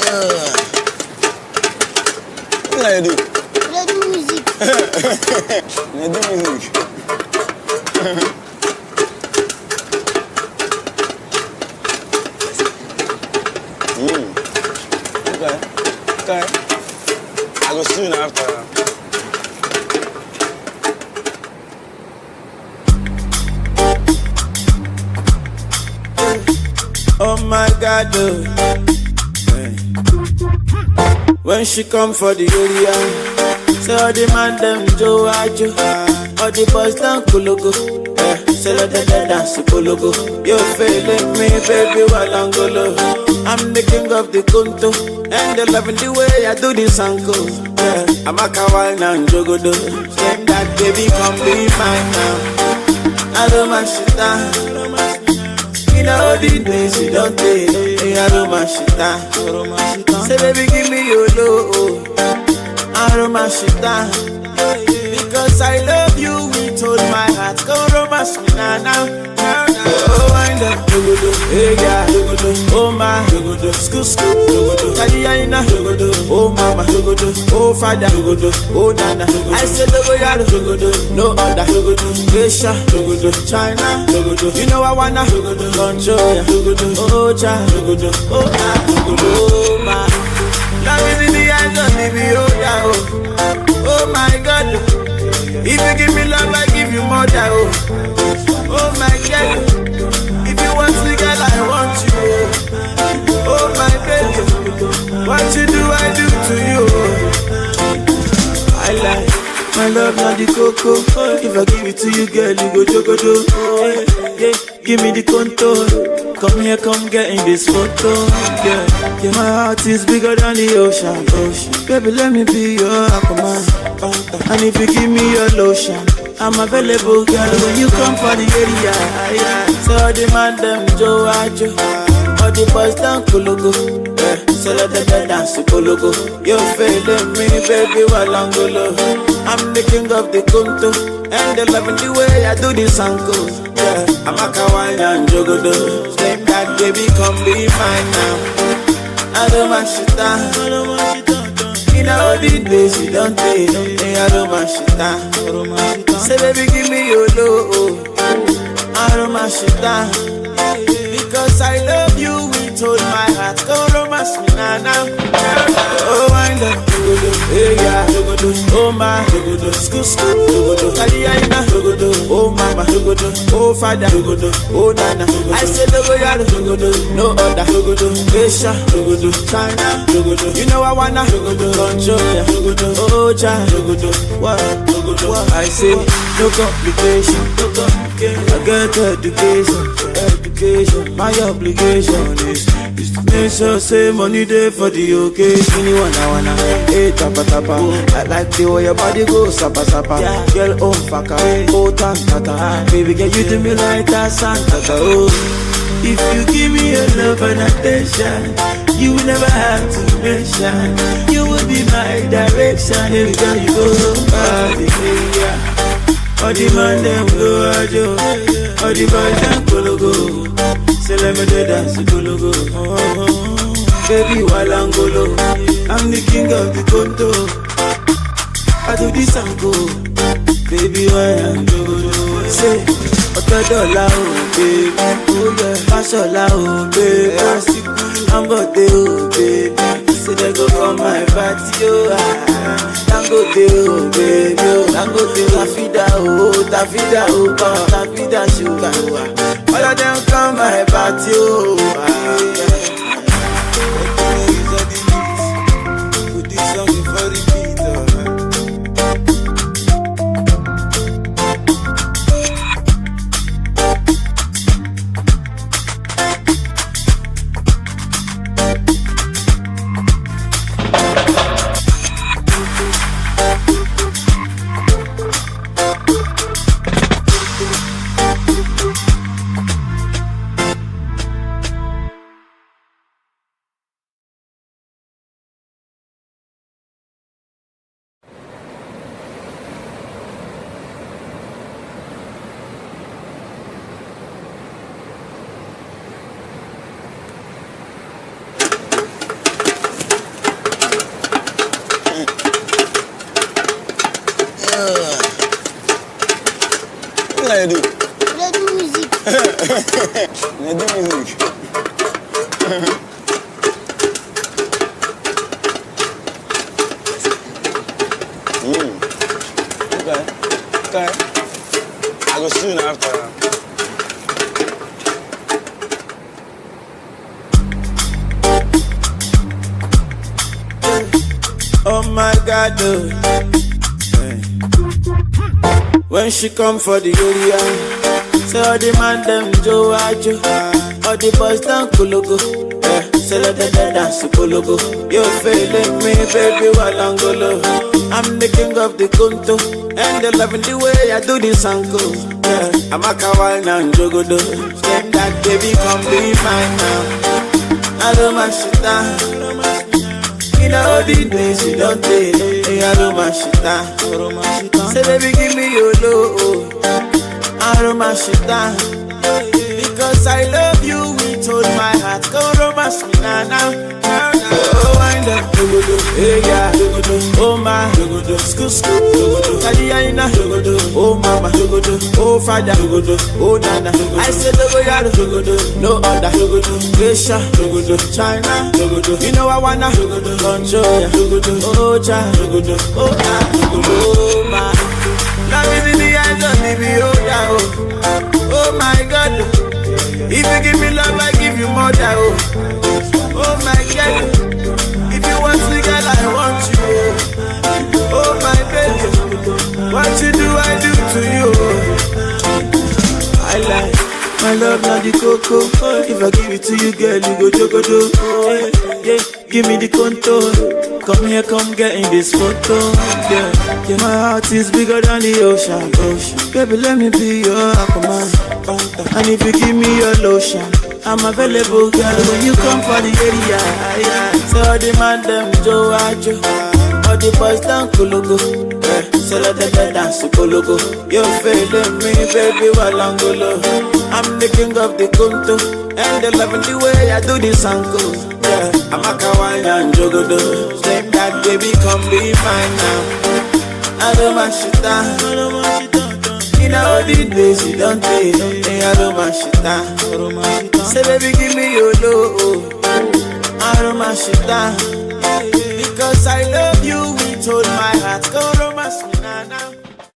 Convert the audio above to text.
What do you do? I do music. I do music. Okay. I go soon after. Oh my God, when she come for the area, say all the man them Joe Ajo, all the boys down Kologo, say let them dance Kologo. You feeling me, baby, Walangolo. I'm the king of the Kunto, and they loving the way I do this angle. I'm a kawaii and Jogodo. Say that baby, come be mine now. I don't mind shit down. In all the days you don't take, I don't mind shit down. Say baby, give me your love. I don't mind shit down. Because I love you with all my heart. Go romance me now. Oh, wind up, hey yeah, oh my, school, Kaliyaina, oh mama, oh father, oh nana. I said no other, Asia, China, you know I wanna control ya, oh cha, oh my. Love is in the eyes of the oh my God. If you give me love, I give you more than oh my God. If you want me, girl, I want you. Oh my baby, what you do, I do to you. I like my love, not the cocoa. If I give it to you, girl, you go jogodo. Oh, yeah, give me the contour. Come here, come get in this photo. Yeah, my heart is bigger than the ocean. Baby, let me be your Aquaman. And if you give me your lotion, I'm available, girl, when you come for the area. So all the man them Joe Ajo, all the boys down Kologo. So let them dance to Kologo. You feeling me, baby, Walangolo. I'm the king of the Kunto, and they loving the way I do this angle. I'm a kawaii and Jogodo. Same that baby, come be mine now. I don't mind shit down. In all the days you don't take, I don't mind shit down. Say baby, give me your love. I don't mind shit down. Because I love you with all my heart. Go romance me now. Oh, wind up, hey yeah, oh my, school, Kaliyaina, oh mama, oh father, oh nana. I said no other, Asia, China, you know I wanna control ya, oh child, what I say, no complication, I get education, my obligation is to make sure say money there for the occasion. You wanna, hey tapa. I like the way your body goes, sapa. Girl, oh faka, oh tanta. Baby, girl, you do me like that Santa. Oh, if you give me your love and attention, you will never have to mention. You will be my direction. Every time you go, yeah. All the man them go ajo, all the boys them Kologo. Say let me dance Kologo. Baby Walangolo, I'm the king of the Konto. I do this and go, baby Walangolo. Say, $100 oh baby, oh yeah, Fashola oh baby, Ambote oh baby. Say they go from my party oh. Dangote oh baby, Dangote Tafida oh, Tafida sugar oh. All of them come my party oh. Put this song for the beat oh. I do? They do music. They do music. Okay. I go soon after. Oh my God, oh. When she come for the area, say all the man them Joe Ajo, all the boys down Kologo, say let them dance Kologo. You feeling me, baby, Walangolo. I'm the king of the Kunto, and they loving the way I do this anko. Yeah, I'm a kawaii and Jogodo. Say that baby, come be mine now. I don't mind shit down. In all the days you don't take, I don't mind shit down. Say baby, give me your love. I don't mind shit down. Because I love you with all my heart. Go romance me now. Oh, wind up, hey yeah, oh my, school, Tadiana, oh mama, oh father, oh nana. I said no other, Asia, China, you know I wanna control ya. Oh child, oh my, love is in the eyes of the beholder. Oh my God. If you give me love, I give you more than oh my God. If you want me, girl, I want you. Oh my baby, what you do, I do to you. I like my love, not the cocoa. If I give it to you, girl, you go jogodo. Yeah, give me the contour. Come here, come get in this photo. Yeah, my heart is bigger than the ocean. Baby, let me be your Aquaman. And if you give me your lotion, I'm available, girl. When you come for the area, so all the man them Joe Ajo, all the boys down Kologo. So let them dance Kologo. You feeling me, baby, Walangolo. I'm the king of the Kunto, and they loving the way I do this anko. Yeah, I'm a kawaii and Jogodo. Same that baby, come be mine now. I don't mind shit down. In all the days you don't take, I don't mind shit down. Say baby, give me your love. I don't mind shit down. Because I love you with all my heart. Go romance me now.